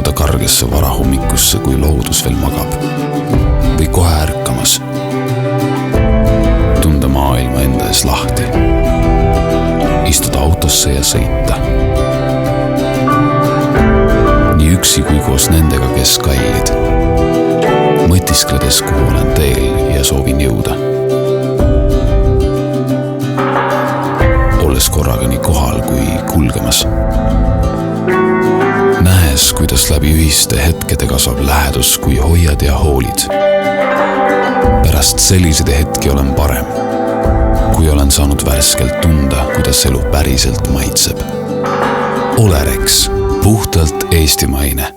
mahtuda kargesse varahommikusse, kui loodus veel magab. Või kohe ärkamas. Tunda maailma enda ees lahti. Istuda autosse ja sõita. Nii üksi kui koos nendega, kes kallid. Mõtiskledes, kuhu olen teel ja soovin jõuda. Olles korraga nii kohal kui kulgemas. Nähes, kuidas läbi ühiste hetkede kasvab lähedus, kui hoiad ja hoolid. Pärast selliseid hetki olen parem, kui olen saanud värskelt tunda, kuidas elu päriselt maitseb. Olerex, puhtalt eestimaine.